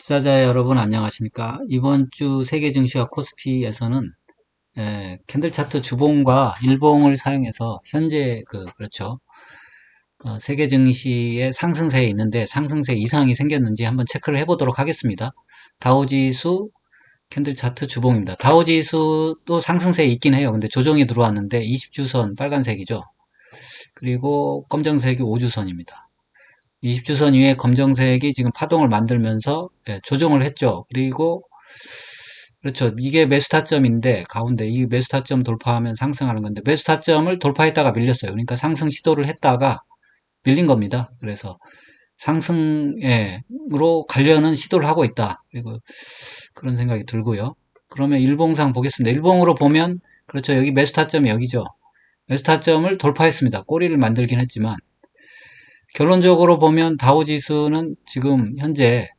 투자자 여러분 안녕하십니까? 이번 주 세계 증시와 코스피에서는 캔들 차트 주봉과 일봉을 사용해서 현재 그렇죠. 세계 증시의 상승세에 있는데 상승세 이상이 생겼는지 한번 체크를 해보도록 하겠습니다. 다우지수 캔들 차트 주봉입니다. 다우지수도 상승세에 있긴 해요. 근데 조정이 들어왔는데 20주선 빨간색이죠. 그리고 검정색이 5주선입니다. 20주선 위에 검정색이 지금 파동을 만들면서 조정을 했죠. 그리고 그렇죠. 이게 매수 타점인데 가운데 이 매수 타점 돌파하면 상승하는 건데 매수 타점을 돌파했다가 밀렸어요. 그러니까 상승 시도를 했다가 밀린 겁니다. 그래서 상승으로 가려는 시도를 하고 있다. 그리고 그런 생각이 들고요. 그러면 일봉상 보겠습니다. 일봉으로 보면 그렇죠. 여기 매수 타점이 여기죠. 매수 타점을 돌파했습니다. 꼬리를 만들긴 했지만 결론적으로 보면 다우지수는 지금 현재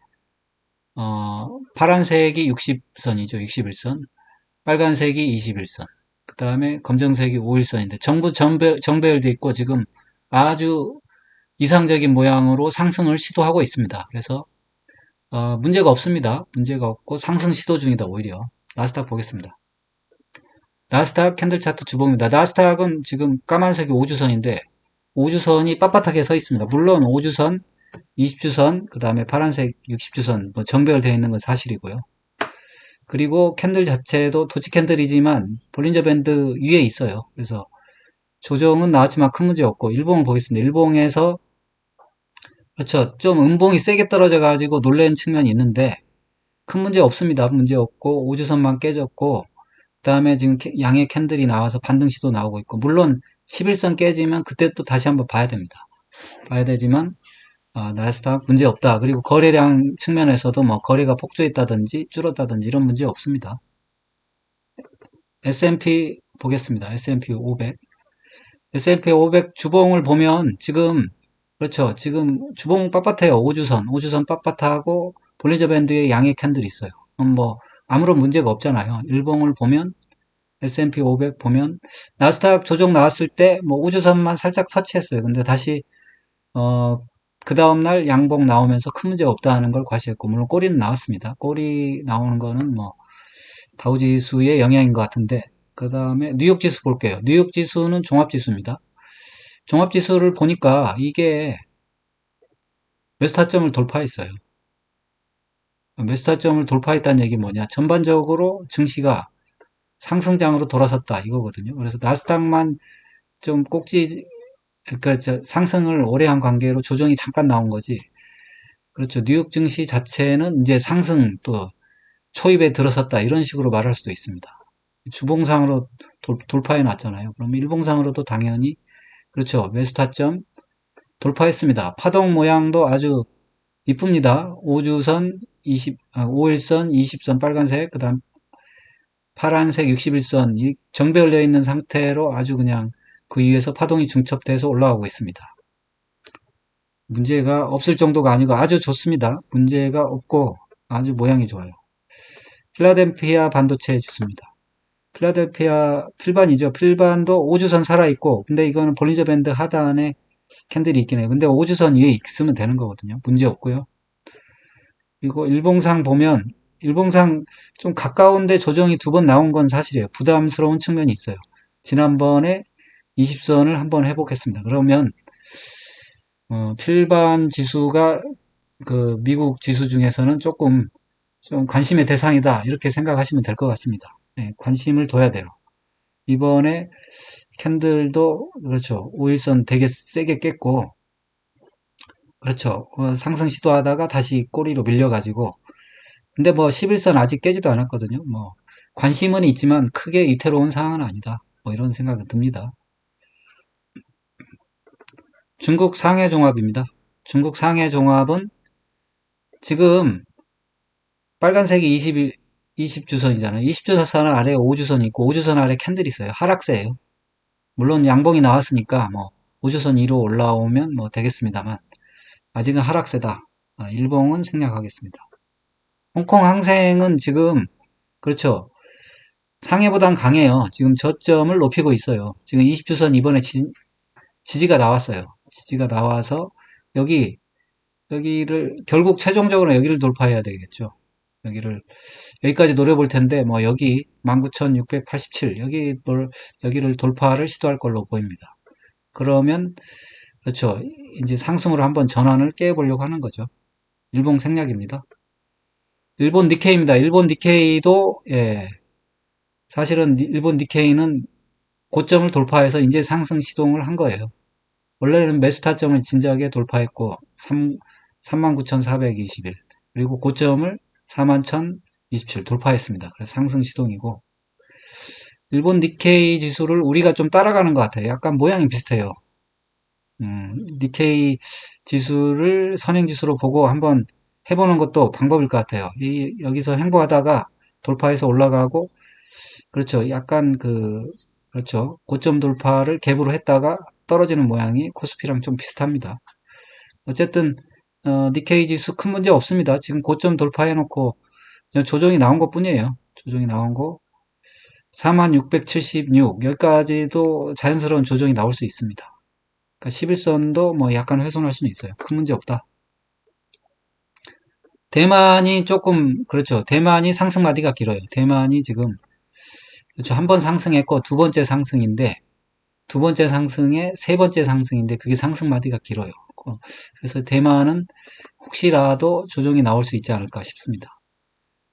파란색이 60선이죠. 61선. 빨간색이 21선. 그 다음에 검정색이 5일선인데 전부 정배열돼 있고 지금 아주 이상적인 모양으로 상승을 시도하고 있습니다. 그래서 문제가 없습니다. 문제가 없고 상승 시도 중이다. 오히려 나스닥 보겠습니다. 나스닥 캔들 차트 주봉입니다. 나스닥은 지금 까만색이 5주선인데 5주선이 빳빳하게 서 있습니다. 물론 5주선, 20주선, 그 다음에 파란색 60주선 뭐 정배열되어 있는 건 사실이고요. 그리고 캔들 자체도 도치 캔들이지만 볼린저 밴드 위에 있어요. 그래서 조정은 나왔지만 큰 문제 없고 일봉을 보겠습니다. 일봉에서 그렇죠. 좀 음봉이 세게 떨어져 가지고 놀란 측면이 있는데 큰 문제 없습니다. 문제 없고 5주선만 깨졌고 그 다음에 지금 양의 캔들이 나와서 반등 시도 나오고 있고 물론 11선 깨지면 그때 또 다시 한번 봐야 됩니다. 봐야 되지만 나스닥 문제 없다. 그리고 거래량 측면에서도 뭐 거래가 폭주했다든지 줄었다든지 이런 문제 없습니다. S&P 보겠습니다. S&P 500. S&P 500 주봉을 보면 지금 그렇죠. 지금 주봉 빳빳해요. 5주선 빳빳하고 볼리저 밴드에 양의 캔들이 있어요. 뭐 아무런 문제가 없잖아요. 일봉을 보면 S&P 500 보면 나스닥 조정 나왔을 때 뭐 5주선만 살짝 터치했어요. 근데 다시 그 다음날 양봉 나오면서 큰 문제가 없다는 걸 과시했고 물론 꼬리는 나왔습니다. 꼬리 나오는 거는 뭐 다우지수의 영향인 것 같은데 그 다음에 뉴욕지수 볼게요. 뉴욕지수는 종합지수입니다. 종합지수를 보니까 이게 매수타점을 돌파했어요. 매수타점을 돌파했다는 얘기 뭐냐? 전반적으로 증시가 상승장으로 돌아섰다 이거거든요. 그래서 나스닥만 좀 꼭지 그러니까 상승을 오래 한 관계로 조정이 잠깐 나온 거지. 그렇죠. 뉴욕 증시 자체는 이제 상승 또 초입에 들어섰다 이런 식으로 말할 수도 있습니다. 주봉상으로 돌파해 놨잖아요. 그럼 일봉상으로도 당연히 그렇죠. 매수 타점 돌파했습니다. 파동 모양도 아주 이쁩니다. 5주선 5일선 20선 빨간색 그다음 파란색 61선 정배열려 있는 상태로 아주 그냥 그 위에서 파동이 중첩돼서 올라가고 있습니다. 문제가 없을 정도가 아니고 아주 좋습니다. 문제가 없고 아주 모양이 좋아요. 필라델피아 반도체 주습니다. 필라델피아 필반이죠. 필반도 5주선 살아있고 근데 이거는 볼린저 밴드 하단에 캔들이 있긴 해요. 근데 5주선 위에 있으면 되는 거거든요. 문제 없고요. 그리고 일봉상 보면 일봉상 좀 가까운데 조정이 두 번 나온 건 사실이에요. 부담스러운 측면이 있어요. 지난번에 20선을 한번 회복했습니다. 그러면 필반 지수가 그 미국 지수 중에서는 조금 좀 관심의 대상이다 이렇게 생각하시면 될 것 같습니다. 네, 관심을 둬야 돼요. 이번에 캔들도 그렇죠. 5일선 되게 세게 깼고 그렇죠. 상승 시도하다가 다시 꼬리로 밀려가지고 근데 뭐 11선 아직 깨지도 않았거든요. 뭐 관심은 있지만 크게 위태로운 상황은 아니다. 뭐 이런 생각이 듭니다. 중국 상해 종합입니다. 중국 상해 종합은 지금 빨간색이 20주선이잖아요. 20주선 아래에 5주선이 있고 5주선 아래 캔들이 있어요. 하락세예요. 물론 양봉이 나왔으니까 뭐 5주선 위로 올라오면 뭐 되겠습니다만 아직은 하락세다. 일봉은 생략하겠습니다. 홍콩 항생은 지금 그렇죠. 상해보단 강해요. 지금 저점을 높이고 있어요. 지금 20주선 이번에 지지가 나왔어요. 지지가 나와서 여기 여기를 결국 최종적으로 여기를 돌파해야 되겠죠. 여기까지 노려볼 텐데 뭐 여기 19,687 여기를 돌파를 시도할 걸로 보입니다. 그러면 그렇죠. 이제 상승으로 한번 전환을 깨보려고 하는 거죠. 일봉 생략입니다. 일본 니케이입니다. 일본 니케이도 사실은 일본 니케이는 고점을 돌파해서 이제 상승 시동을 한 거예요. 원래는 매수 타점을 진작에 돌파했고 39,421 그리고 고점을 41,027 돌파했습니다. 그래서 상승 시동이고 일본 니케이 지수를 우리가 좀 따라가는 것 같아요. 약간 모양이 비슷해요. 니케이 지수를 선행지수로 보고 한번 해보는 것도 방법일 것 같아요. 여기서 횡보하다가 돌파해서 올라가고 그렇죠. 약간 그렇죠. 고점 돌파를 갭으로 했다가 떨어지는 모양이 코스피랑 좀 비슷합니다. 어쨌든 니케이 지수 큰 문제 없습니다. 지금 고점 돌파해놓고 조정이 나온 것 뿐이에요. 조정이 나온 거 4676 여기까지도 자연스러운 조정이 나올 수 있습니다. 그러니까 11선도 뭐 약간 훼손할 수는 있어요. 큰 문제 없다. 대만이 조금 그렇죠. 대만이 상승 마디가 길어요. 대만이 지금 그렇죠. 한 번 상승했고 두 번째 상승인데 두 번째 상승에 세 번째 상승인데 그게 상승 마디가 길어요. 그래서 대만은 혹시라도 조정이 나올 수 있지 않을까 싶습니다.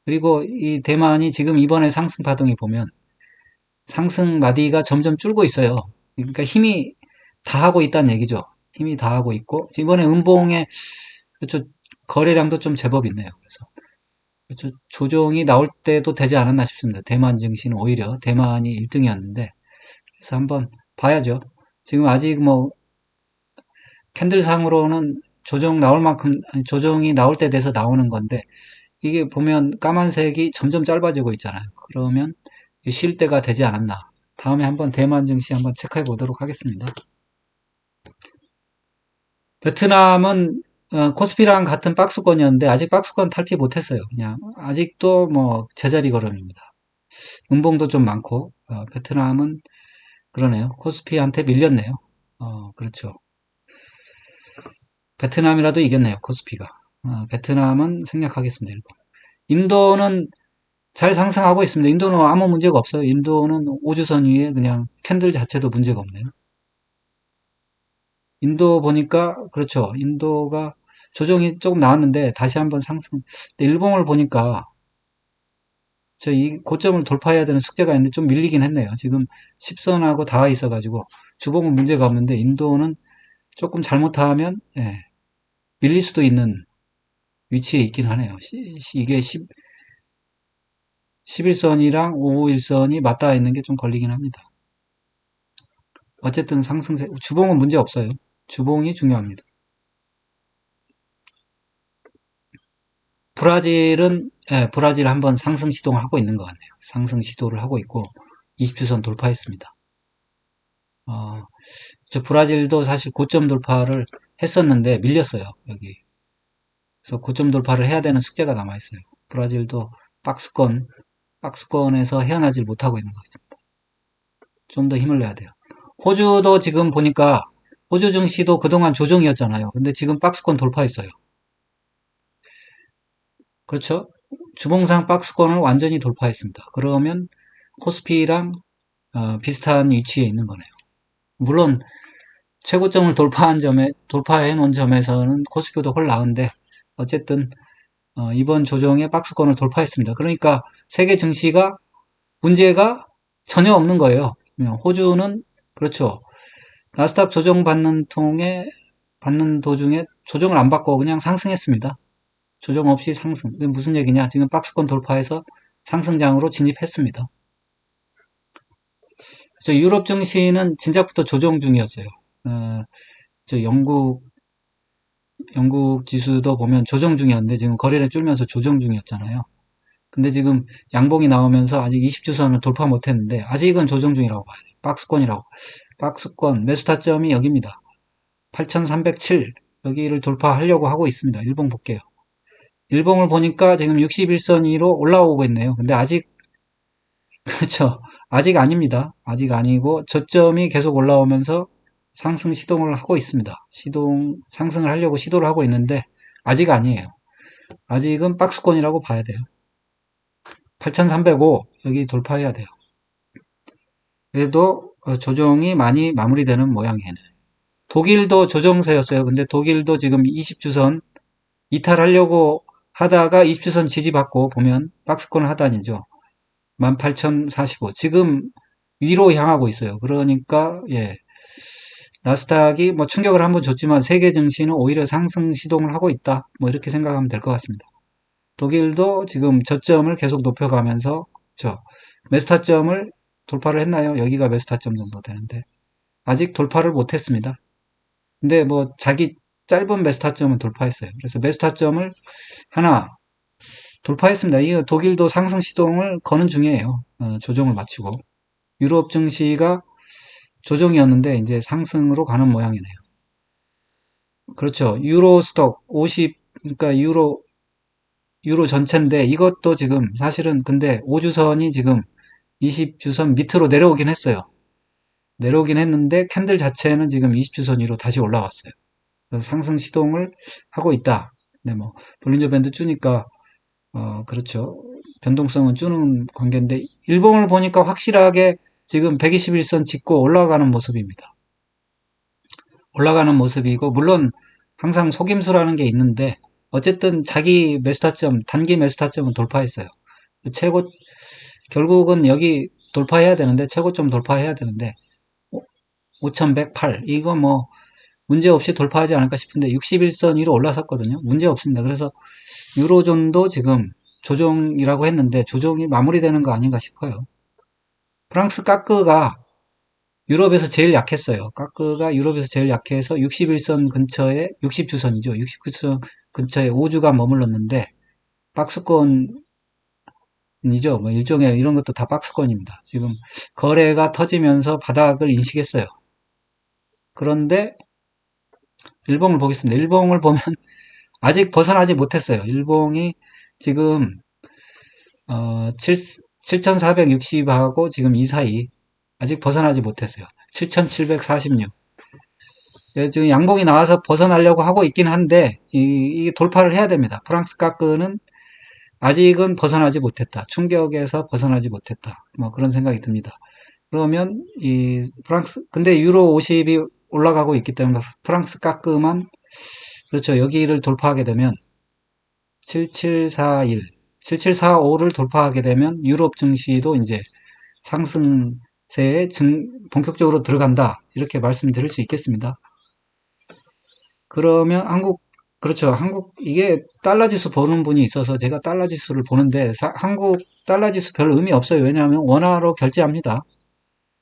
그리고 이 대만이 지금 이번에 상승 파동이 보면 상승 마디가 점점 줄고 있어요. 그러니까 힘이 다 하고 있다는 얘기죠. 힘이 다 하고 있고 이번에 음봉에 그렇죠. 거래량도 좀 제법 있네요. 그래서 그렇죠. 조정이 나올 때도 되지 않았나 싶습니다. 대만 증시는 오히려 대만이 1등이었는데 그래서 한번 봐야죠. 지금 아직 뭐 캔들상으로는 조정 나올 만큼 조정이 나올 때 돼서 나오는 건데 이게 보면 까만색이 점점 짧아지고 있잖아요. 그러면 쉴 때가 되지 않았나. 다음에 한번 대만 증시 한번 체크해 보도록 하겠습니다. 베트남은 코스피랑 같은 박스권이었는데 아직 박스권 탈피 못했어요. 그냥 아직도 뭐 제자리 걸음입니다. 음봉도 좀 많고 베트남은 그러네요. 코스피한테 밀렸네요. 그렇죠. 베트남이라도 이겼네요. 코스피가. 베트남은 생략하겠습니다. 일본. 인도는 잘 상승하고 있습니다. 인도는 아무 문제가 없어요. 인도는 5주선 위에 그냥 캔들 자체도 문제가 없네요. 인도 보니까 그렇죠. 인도가 조정이 조금 나왔는데 다시 한번 상승. 일봉을 보니까 저 이 고점을 돌파해야 되는 숙제가 있는데 좀 밀리긴 했네요. 지금 10선하고 닿아 있어가지고 주봉은 문제가 없는데 인도는 조금 잘못하면 밀릴 수도 있는 위치에 있긴 하네요. 이게 11선이랑 551선이 맞닿아 있는 게 좀 걸리긴 합니다. 어쨌든 상승세, 주봉은 문제 없어요. 주봉이 중요합니다. 브라질 한번 상승 시도를 하고 있는 것 같네요. 상승 시도를 하고 있고 20주선 돌파했습니다. 저 브라질도 사실 고점 돌파를 했었는데 밀렸어요. 여기. 그래서 고점 돌파를 해야 되는 숙제가 남아있어요. 브라질도 박스권에서 헤어나질 못하고 있는 것 같습니다. 좀 더 힘을 내야 돼요. 호주도 지금 보니까 호주 증시도 그동안 조정이었잖아요. 근데 지금 박스권 돌파했어요. 그렇죠? 주봉상 박스권을 완전히 돌파했습니다. 그러면 코스피랑 비슷한 위치에 있는 거네요. 물론 최고점을 돌파해 놓은 점에서는 코스피도 훨 나은데 어쨌든 이번 조정에 박스권을 돌파했습니다. 그러니까 세계 증시가 문제가 전혀 없는 거예요. 호주는 그렇죠. 나스닥 받는 도중에 조정을 안 받고 그냥 상승했습니다. 조정 없이 상승. 이게 무슨 얘기냐? 지금 박스권 돌파해서 상승장으로 진입했습니다. 유럽 증시는 진작부터 조정 중이었어요. 저 영국 지수도 보면 조정 중이었는데 지금 거래를 줄면서 조정 중이었잖아요. 근데 지금 양봉이 나오면서 아직 20주선을 돌파 못했는데 아직은 조정 중이라고 봐야 돼요. 박스권이라고. 박스권 매수 타점이 여기입니다. 8307 여기를 돌파하려고 하고 있습니다. 일봉 볼게요. 일봉을 보니까 지금 61선 위로 올라오고 있네요. 근데 아직 그렇죠. 아직 아닙니다. 아직 아니고 저점이 계속 올라오면서 상승 시동을 하고 있습니다. 상승을 하려고 시도를 하고 있는데 아직 아니에요. 아직은 박스권이라고 봐야 돼요. 8305 여기 돌파해야 돼요. 그래도 조정이 많이 마무리되는 모양이에요. 독일도 조정세였어요. 근데 독일도 지금 20주선 이탈하려고 하다가 20주선 지지받고 보면 박스권 하단이죠. 18,045. 지금 위로 향하고 있어요. 그러니까 예. 나스닥이 뭐 충격을 한번 줬지만 세계 증시는 오히려 상승 시동을 하고 있다. 뭐 이렇게 생각하면 될 것 같습니다. 독일도 지금 저점을 계속 높여가면서 메스타점을 돌파를 했나요? 여기가 메스타점 정도 되는데 아직 돌파를 못했습니다. 근데 뭐 자기 짧은 메스타점은 돌파했어요. 그래서 메스타점을 하나 돌파했습니다. 이 독일도 상승 시동을 거는 중이에요. 조정을 마치고 유럽 증시가 조정이었는데 이제 상승으로 가는 모양이네요. 그렇죠. 유로 스톡 50, 그러니까 유로 전체인데 이것도 지금 사실은 근데 5주선이 지금 20주선 밑으로 내려오긴 했어요. 내려오긴 했는데 캔들 자체는 지금 20주선 위로 다시 올라왔어요. 그래서 상승 시동을 하고 있다. 네, 뭐 볼린저 밴드 주니까 그렇죠. 변동성은 주는 관계인데 일봉을 보니까 확실하게 지금 121선 짚고 올라가는 모습입니다. 올라가는 모습이고 물론 항상 속임수라는 게 있는데 어쨌든 자기 매수타점 단기 매수타점은 돌파했어요. 최고 결국은 여기 돌파해야 되는데 최고점 돌파해야 되는데 5108 이거 뭐 문제없이 돌파하지 않을까 싶은데 61선 위로 올라섰거든요. 문제없습니다. 그래서 유로존도 지금 조정이라고 했는데 조정이 마무리되는 거 아닌가 싶어요. 프랑스 까크가 유럽에서 제일 약했어요. 까크가 유럽에서 제일 약해서 61선 근처에 60주선이죠. 69주선 근처에 5주간 머물렀는데 박스권이죠. 뭐 일종의 이런 것도 다 박스권입니다. 지금 거래가 터지면서 바닥을 인식했어요. 그런데 일봉을 보겠습니다. 일봉을 보면 아직 벗어나지 못했어요. 일봉이 지금 7,460하고 지금 이 사이 아직 벗어나지 못했어요. 7,746. 지금 양봉이 나와서 벗어나려고 하고 있긴 한데 이 돌파를 해야 됩니다. 프랑스 까크는 아직은 벗어나지 못했다. 충격에서 벗어나지 못했다. 뭐 그런 생각이 듭니다. 그러면 이 프랑스 근데 유로 50이 올라가고 있기 때문에 프랑스 까크만 그렇죠. 여기를 돌파하게 되면 7741, 7745를 돌파하게 되면 유럽 증시도 이제 상승세에 본격적으로 들어간다. 이렇게 말씀드릴 수 있겠습니다. 그러면 그렇죠. 이게 달러 지수 보는 분이 있어서 제가 달러 지수를 보는데, 한국 달러 지수 별 의미 없어요. 왜냐하면 원화로 결제합니다.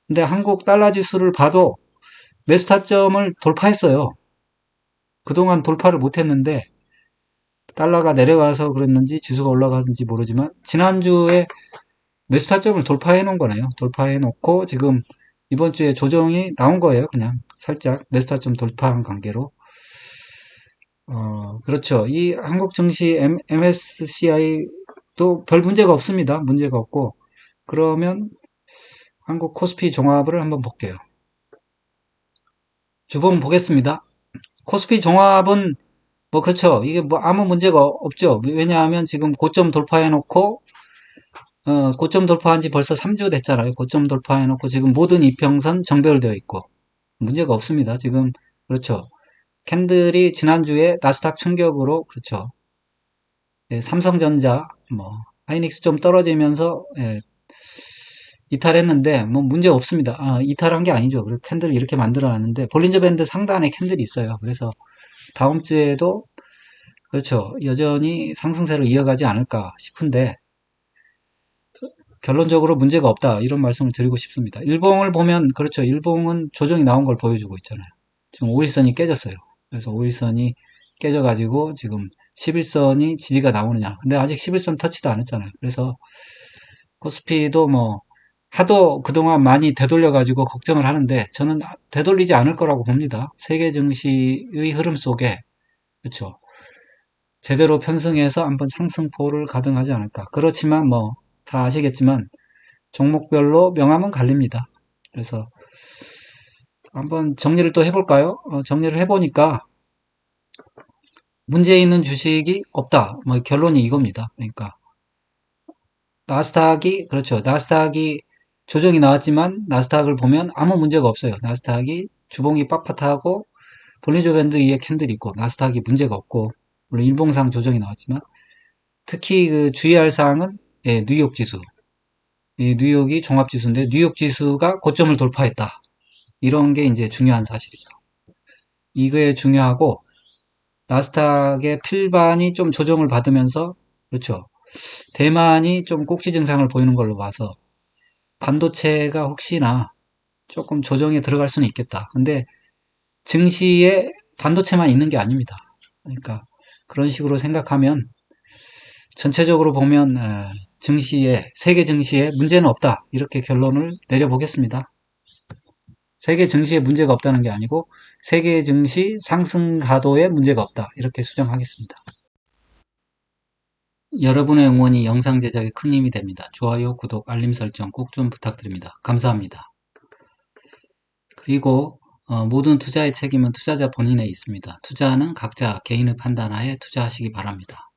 근데 한국 달러 지수를 봐도 메스타점을 돌파했어요. 그동안 돌파를 못했는데, 달러가 내려가서 그랬는지 지수가 올라갔는지 모르지만, 지난주에 메스타점을 돌파해 놓은 거네요. 돌파해 놓고, 지금 이번 주에 조정이 나온 거예요. 그냥 살짝 메스타점 돌파한 관계로. 그렇죠. 이 한국 증시 MSCI도 별 문제가 없습니다. 문제가 없고. 그러면 한국 코스피 종합을 한번 볼게요. 주봉 보겠습니다. 코스피 종합은 뭐 그렇죠. 이게 뭐 아무 문제가 없죠. 왜냐하면 지금 고점 돌파해 놓고 고점 돌파한 지 벌써 3주 됐잖아요. 고점 돌파해 놓고 지금 모든 이평선 정배열되어 있고 문제가 없습니다. 지금 그렇죠. 캔들이 지난주에 나스닥 충격으로 그렇죠. 예, 삼성전자, 뭐 하이닉스 좀 떨어지면서 예, 이탈했는데 뭐 문제 없습니다. 이탈한 게 아니죠. 그리고 캔들을 이렇게 만들어놨는데 볼린저 밴드 상단에 캔들이 있어요. 그래서 다음 주에도 그렇죠. 여전히 상승세를 이어가지 않을까 싶은데 결론적으로 문제가 없다 이런 말씀을 드리고 싶습니다. 일봉을 보면 그렇죠. 일봉은 조정이 나온 걸 보여주고 있잖아요. 지금 5일선이 깨졌어요. 그래서 5일선이 깨져가지고 지금 11선이 지지가 나오느냐. 근데 아직 11선 터치도 안 했잖아요. 그래서 코스피도 뭐 하도 그동안 많이 되돌려가지고 걱정을 하는데 저는 되돌리지 않을 거라고 봅니다. 세계 증시의 흐름 속에 그렇죠. 제대로 편승해서 한번 상승포를 가등하지 않을까. 그렇지만 뭐 다 아시겠지만 종목별로 명암은 갈립니다. 그래서 한번 정리를 또 해볼까요? 정리를 해보니까 문제 있는 주식이 없다. 뭐 결론이 이겁니다. 그러니까 나스닥이 그렇죠. 나스닥이 조정이 나왔지만 나스닥을 보면 아무 문제가 없어요. 나스닥이 주봉이 빳빳하고 볼린저 밴드 위에 캔들이 있고 나스닥이 문제가 없고 물론 일봉상 조정이 나왔지만 특히 그 주의할 사항은 예, 뉴욕 지수. 이 뉴욕이 종합지수인데 뉴욕 지수가 고점을 돌파했다. 이런 게 이제 중요한 사실이죠. 이게 중요하고 나스닥의 필반이 좀 조정을 받으면서 그렇죠. 대만이 좀 꼭지 증상을 보이는 걸로 봐서 반도체가 혹시나 조금 조정에 들어갈 수는 있겠다. 근데 증시에 반도체만 있는 게 아닙니다. 그러니까 그런 식으로 생각하면 전체적으로 보면 증시에 세계 증시에 문제는 없다. 이렇게 결론을 내려보겠습니다. 세계 증시에 문제가 없다는 게 아니고 세계 증시 상승 가도에 문제가 없다. 이렇게 수정하겠습니다. 여러분의 응원이 영상 제작에 큰 힘이 됩니다. 좋아요, 구독, 알림 설정 꼭 좀 부탁드립니다. 감사합니다. 그리고 모든 투자의 책임은 투자자 본인에 있습니다. 투자는 각자 개인의 판단하에 투자하시기 바랍니다.